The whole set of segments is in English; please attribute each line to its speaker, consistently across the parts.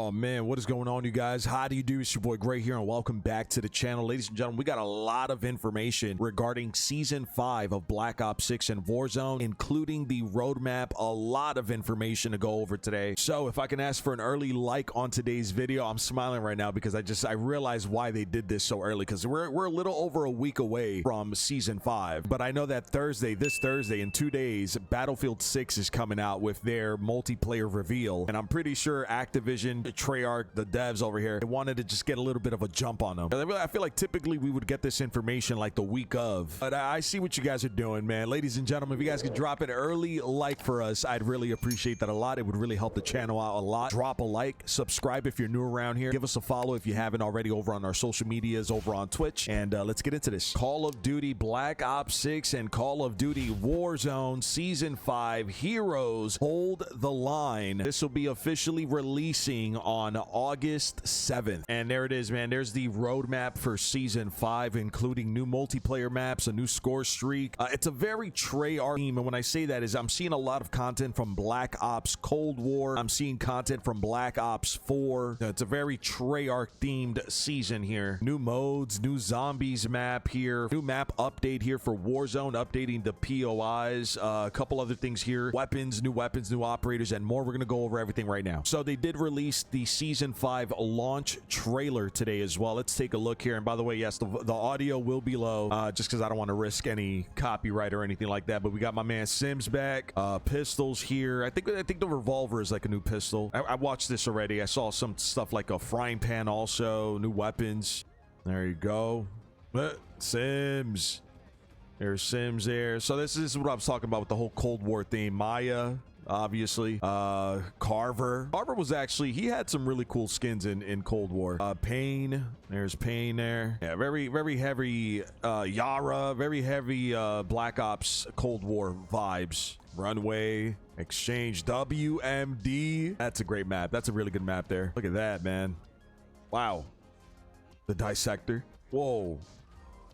Speaker 1: Oh man, what is going on, you guys? How do you do? It's your boy Gray here, and welcome back to the channel. Ladies and gentlemen, we got a lot of information regarding Season 5 of Black Ops 6 and Warzone, including the roadmap. A lot of information to go over today. So if I can ask for an early like on today's video, I'm smiling right now because I realized why they did this so early, because we're a little over a week away from Season 5. But I know that this Thursday, in 2 days, Battlefield 6 is coming out with their multiplayer reveal, and I'm pretty sure Activision, Treyarch, the devs over here, they wanted to just get a little bit of a jump on them. I feel like typically we would get this information like the week of, but I see what you guys are doing, man. Ladies and gentlemen, if you guys could drop an early like for us, I'd really appreciate that a lot. It would really help the channel out a lot. Drop a like, subscribe if you're new around here, give us a follow if you haven't already over on our social medias, over on Twitch, and let's get into this. Call of Duty Black Ops 6 and Call of Duty Warzone Season 5 Heroes Hold the Line. This will be officially releasing on August 7th. And there it is, man. There's the roadmap for Season 5, including new multiplayer maps, a new score streak. It's a very Treyarch theme, and when I say that is I'm seeing a lot of content from Black Ops Cold War. I'm seeing content from Black Ops 4. It's a very Treyarch themed season here. New modes, new zombies map here, new map update here for Warzone, updating the POIs, a couple other things here, weapons, new operators, and more. We're gonna go over everything right now. So they did release the Season 5 launch trailer today as well. Let's take a look here. And by the way, yes, the audio will be low, just because I don't want to risk any copyright or anything like that. But we got my man Sims back, pistols here. I think the revolver is like a new pistol. I watched this already. I saw some stuff like a frying pan, also new weapons. There you go. Sims. There's Sims there. So this is what I was talking about with the whole Cold War theme. Maya, obviously. Carver was actually, he had some really cool skins in Cold War. Payne, there's Payne there. Yeah, very heavy Yara, very heavy Black Ops Cold War vibes. Runway, Exchange, WMD. That's a great map. That's a really good map there. Look at that, man. Wow. The Dissector. Whoa.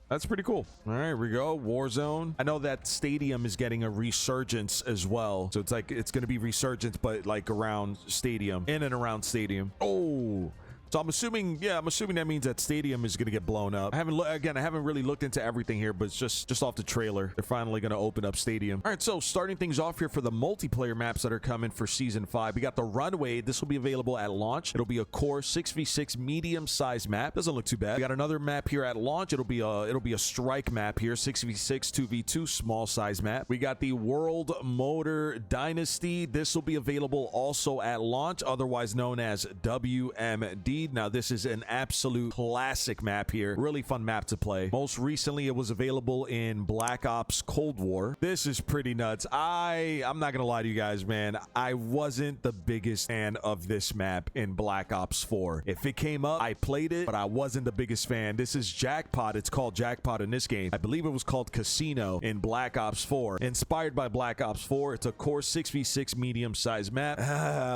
Speaker 1: That's pretty cool. All right, here we go. Warzone. I know that Stadium is getting a resurgence as well. So it's like, it's going to be resurgence, but like around Stadium, in and around Stadium. Oh, so I'm assuming, yeah, that means that Stadium is going to get blown up. I haven't really looked into everything here, but it's just off the trailer. They're finally going to open up Stadium. All right, so starting things off here for the multiplayer maps that are coming for Season 5. We got the Runway. This will be available at launch. It'll be a core 6v6 medium-sized map. Doesn't look too bad. We got another map here at launch. It'll be a strike map here, 6v6 2v2 small size map. We got the World Motor Dynasty. This will be available also at launch, otherwise known as WMD. Now, this is an absolute classic map here. Really fun map to play. Most recently, it was available in Black Ops Cold War. This is pretty nuts. I'm not gonna lie to you guys, man. I wasn't the biggest fan of this map in Black Ops 4. If it came up, I played it, but I wasn't the biggest fan. This is Jackpot. It's called Jackpot in this game. I believe it was called Casino in Black Ops 4. Inspired by Black Ops 4. It's a core 6v6 medium-sized map.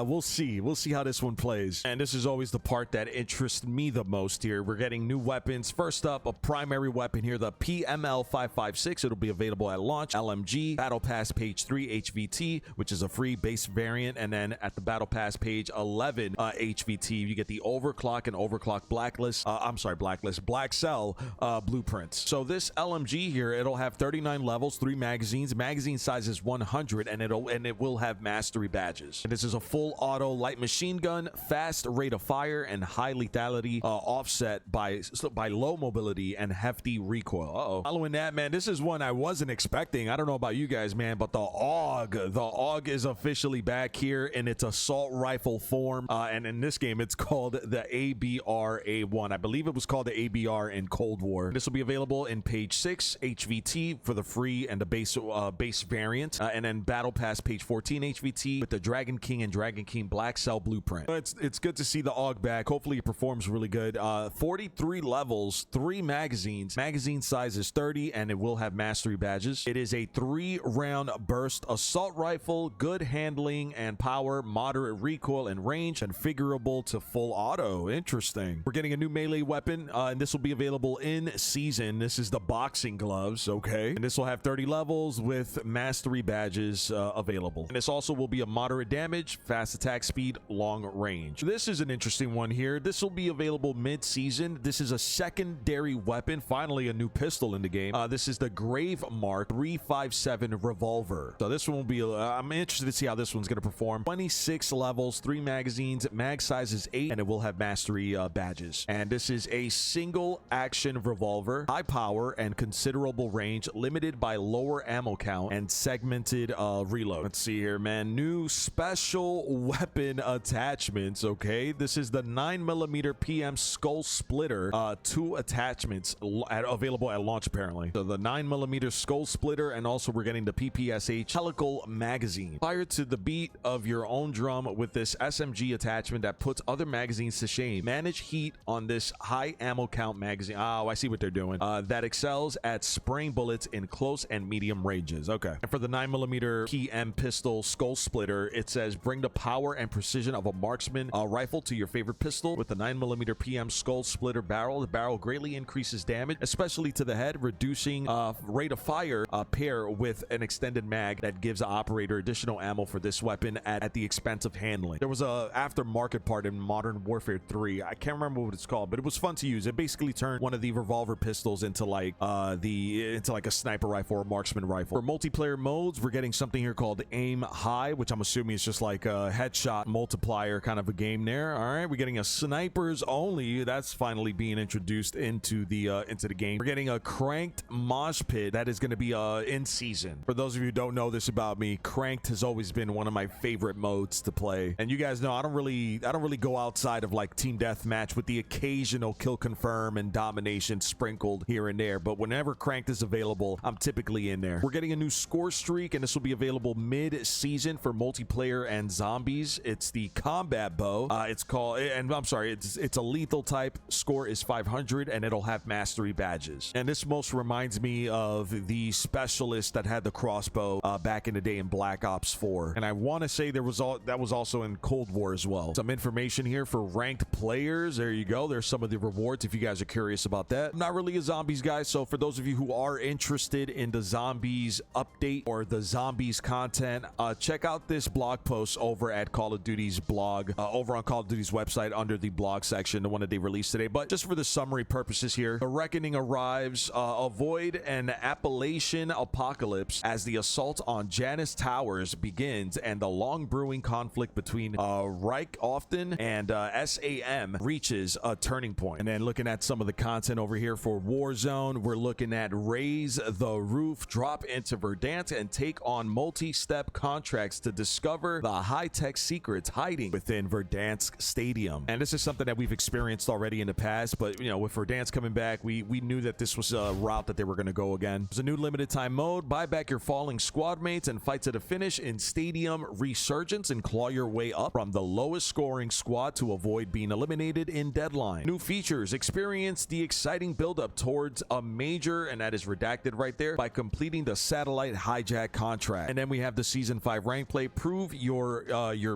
Speaker 1: We'll see. We'll see how this one plays. And this is always the part that interests me the most here. We're getting new weapons. First up, a primary weapon here, the PML556. It'll be available at launch. LMG, Battle Pass page 3 HVT, which is a free base variant, and then at the Battle Pass page 11 HVT, you get the Overclock and Overclock Black Cell blueprints. So this LMG here, it'll have 39 levels, 3 magazines. Magazine size is 100, and it will have mastery badges. And this is a full auto light machine gun, fast rate of fire, and high lethality, offset by low mobility and hefty recoil. Following that, man, this is one I wasn't expecting. I don't know about you guys, man, but the AUG is officially back here in its assault rifle form, and in this game it's called the ABR-A1. I believe it was called the ABR in Cold War. This will be available in page 6 HVT for the free and the base variant, and then Battle Pass page 14 HVT with the Dragon King and Dragon King Black Cell blueprint. It's good to see the AUG back, pack. Hopefully it performs really good. 43 levels, 3 magazines. Magazine size is 30, and it will have mastery badges. It is a 3-round burst assault rifle, good handling and power, moderate recoil and range, configurable to full auto. Interesting. We're getting a new melee weapon, and this will be available in season. This is the boxing gloves, okay? And this will have 30 levels with mastery badges available. And this also will be a moderate damage, fast attack speed, long range. This is an interesting one here. This will be available mid-season. This is a secondary weapon, finally a new pistol in the game. This is the Gravemark 357 revolver. So this one will be, I'm interested to see how this one's going to perform. 26 levels, 3 magazines, mag size is 8, and it will have mastery badges. And this is a single action revolver, high power and considerable range, limited by lower ammo count and segmented reload. Let's see here, man. New special weapon attachments, okay? This is the 9mm PM skull splitter, 2 attachments available at launch apparently. So the 9mm skull splitter, and also we're getting the PPSH helical magazine. Fire to the beat of your own drum with this SMG attachment that puts other magazines to shame. Manage heat on this high ammo count magazine. Oh, I see what they're doing. That excels at spraying bullets in close and medium ranges. Okay. And for the 9mm PM pistol skull splitter, it says bring the power and precision of a marksman rifle to your favorite pistol with the 9mm PM skull splitter barrel. The barrel greatly increases damage, especially to the head, reducing rate of fire pair with an extended mag that gives the operator additional ammo for this weapon at the expense of handling. There was a aftermarket part in Modern Warfare 3. I can't remember what it's called, but it was fun to use. It basically turned one of the revolver pistols into like a sniper rifle or marksman rifle. For multiplayer modes, we're getting something here called Aim High, which I'm assuming is just like a headshot multiplier kind of a game there. All right, we're getting a snipers only. That's finally being introduced into the game. We're getting a cranked Moshpit that is going to be in season. For those of you who don't know this about me, cranked has always been one of my favorite modes to play. And you guys know I don't really go outside of like team deathmatch, with the occasional kill confirm and domination sprinkled here and there. But whenever cranked is available, I'm typically in there. We're getting a new score streak, and this will be available mid-season for multiplayer and zombies. It's the combat bow. It's called, and I'm sorry, it's a lethal type. Score is 500, and it'll have mastery badges. And this most reminds me of the specialist that had the crossbow back in the day in Black Ops 4. And I want to say that was also in Cold War as well. Some information here for ranked players. There you go. There's some of the rewards if you guys are curious about that. I'm not really a zombies guy, so for those of you who are interested in the zombies update or the zombies content, check out this blog post over at Call of Duty's blog, over on Call of Duty's website under the blog section, the one that they released today. But just for the summary purposes here, the reckoning arrives. Avoid an Appalachian apocalypse as the assault on Janus Towers begins and the long brewing conflict between Reich often and S.A.M. reaches a turning point. And then looking at some of the content over here for Warzone, we're looking at raise the roof, drop into Verdansk, and take on multi-step contracts to discover the high-tech secrets hiding within Verdansk Stadium. And this is something that we've experienced already in the past, but you know, with Verdansk coming back, we knew that this was a route that they were going to go again. There's a new limited time mode. Buy back your falling squad mates and fight to the finish in Stadium Resurgence and claw your way up from the lowest scoring squad to avoid being eliminated in Deadline. New features. Experience the exciting buildup towards a major, and that is redacted right there, by completing the satellite hijack contract. And then we have the season 5 rank play. Prove your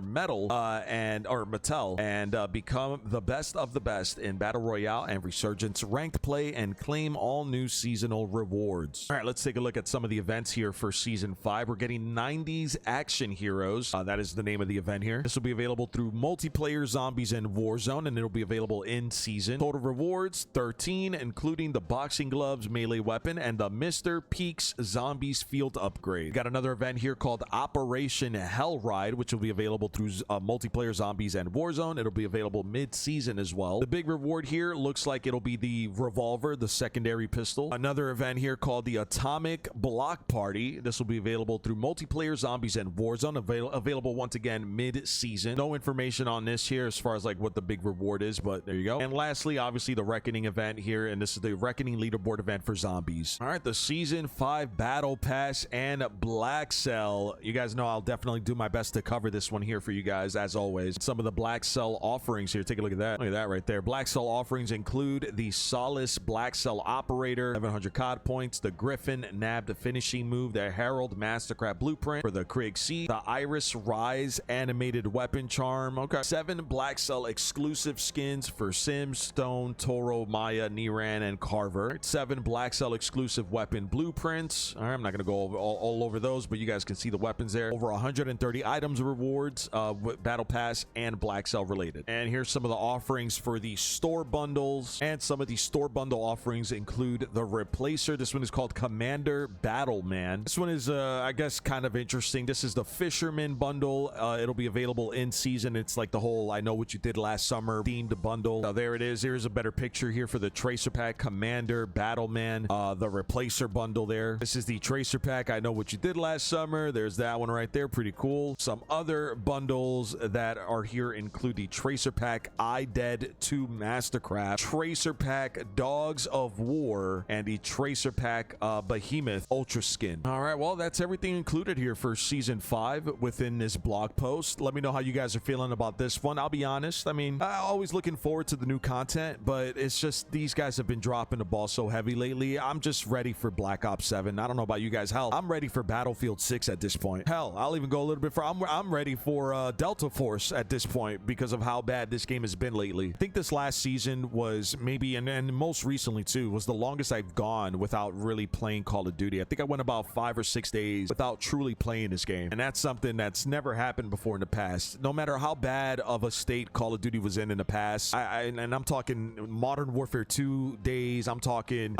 Speaker 1: mettle mettle and become the best of the best in Battle Royale and Resurgence ranked play and claim all new seasonal rewards. All right, let's take a look at some of the events here for season 5. We're getting 90s action heroes. That is the name of the event here. This will be available through multiplayer zombies and Warzone, and it'll be available in season. Total rewards 13, including the boxing gloves melee weapon and the Mr. Peaks zombies field upgrade. Got another event here called Operation Hell Ride, which will be available through multiplayer zombies and Warzone. It'll be available mid-season as well. The big reward here looks like it'll be the revolver, the secondary pistol. Another event here called the Atomic Block Party. This will be available through multiplayer zombies and Warzone. Available once again mid-season. No information on this here as far as like what the big reward is, but there you go. And lastly, obviously the Reckoning event here, and this is the Reckoning leaderboard event for zombies. All right, the season 5 battle pass and Black Cell. You guys know I'll definitely do my best to cover this one here for you guys as always. Some of the Black Cell offerings offerings here. Take a look at that. Look at that right there. Black Cell offerings include the Solace Black Cell Operator, 700 COD points, the Griffin nabbed finishing move, the Herald Mastercraft blueprint for the Krieg C, the Iris Rise animated weapon charm. Okay. 7 Black Cell exclusive skins for Sims, Stone, Toro, Maya, Niran, and Carver. 7 Black Cell exclusive weapon blueprints. All right, I'm not going to go over all over those, but you guys can see the weapons there. Over 130 items rewards, Battle Pass and Black Cell related. And here's some of the offerings for the store bundles. And some of the store bundle offerings include the Replacer. This one is called Commander Battleman. This one is, I guess, kind of interesting. This is the Fisherman bundle. It'll be available in season. It's like the whole I Know What You Did Last Summer themed bundle. There it is. Here's a better picture here for the Tracer Pack, Commander Battleman, the Replacer bundle there. This is the Tracer Pack, I Know What You Did Last Summer. There's that one right there. Pretty cool. Some other bundles that are here include the Tracer Pack, I Dead 2 Mastercraft, Tracer Pack, Dogs of War, and the Tracer Pack Behemoth Ultra Skin. All right, well, that's everything included here for Season 5 within this blog post. Let me know how you guys are feeling about this one. I'll be honest. I mean, I'm always looking forward to the new content, but it's just these guys have been dropping the ball so heavy lately. I'm just ready for Black Ops 7. I don't know about you guys. Hell, I'm ready for Battlefield 6 at this point. Hell, I'll even go a little bit further. I'm ready for Delta Force at this point because of how bad this game has been lately. I think this last season was maybe, and most recently too, was the longest I've gone without really playing Call of Duty. I think I went about 5 or 6 days without truly playing this game, and that's something that's never happened before in the past. No matter how bad of a state Call of Duty was in the past, and I'm talking Modern Warfare 2 days, I'm talking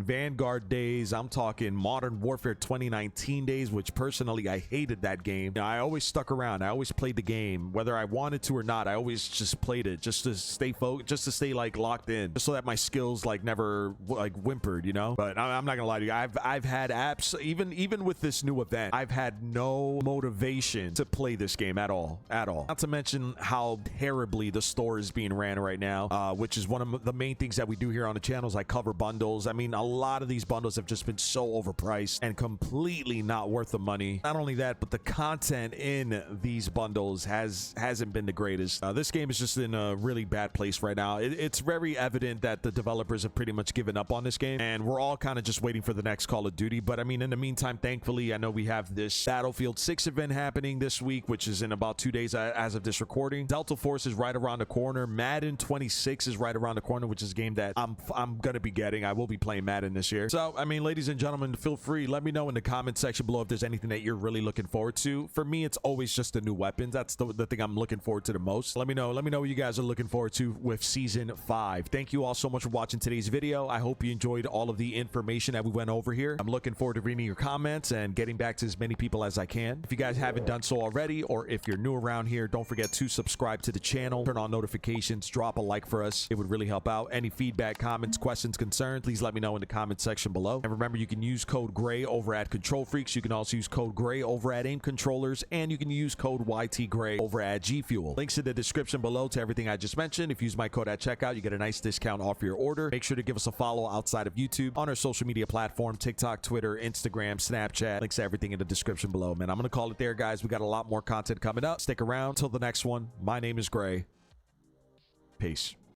Speaker 1: Vanguard days, I'm talking Modern Warfare 2019 days, which personally I hated that game. I always stuck around. I always played the game, whether I wanted to or not. I always just played it just to stay focused, just to stay like locked in, just so that my skills like never like whimpered, you know. But I'm not gonna lie to you, I've had apps, even with this new event, I've had no motivation to play this game at all. Not to mention how terribly the store is being ran right now, which is one of the main things that we do here on the channel is I cover bundles. I mean, a lot of these bundles have just been so overpriced and completely not worth the money. Not only that, but the content in these bundles hasn't been the greatest. This game is just in a really bad place right now. It's very evident that the developers have pretty much given up on this game, and we're all kind of just waiting for the next Call of Duty. But I mean, in the meantime, thankfully, I know we have this Battlefield 6 event happening this week, which is in about 2 days as of this recording. Delta Force is right around the corner. Madden 26 is right around the corner, which is a game that I'm gonna be getting. I will be playing Madden this year. So I mean, ladies and gentlemen, feel free, let me know in the comment section below if there's anything that you're really looking forward to. For me, it's always just the new weapons. That's the thing I'm looking forward to the most. Let me know what you guys are looking forward to with Season 5. Thank you all so much for watching today's video. I hope you enjoyed all of the information that we went over here. I'm looking forward to reading your comments and getting back to as many people as I can. If you guys haven't done so already, or if you're new around here, don't forget to subscribe to the channel, turn on notifications, drop a like for us. It would really help out. Any feedback, comments, questions, concerns, please let me know in the comment section below. And remember, you can use code GRAY over at Control Freaks. You can also use code GRAY over at AIM Controllers, and you can use code YTGRAY over at G Fuel. Links in the description below to everything I just mentioned. If you use my code at checkout, you get a nice discount off your order. Make sure to give us a follow outside of YouTube on our social media platform, TikTok, Twitter, Instagram, Snapchat. Links to everything in the description below, man. I'm gonna call it there, guys. We got a lot more content coming up. Stick around till the next one. My name is Gray. Peace.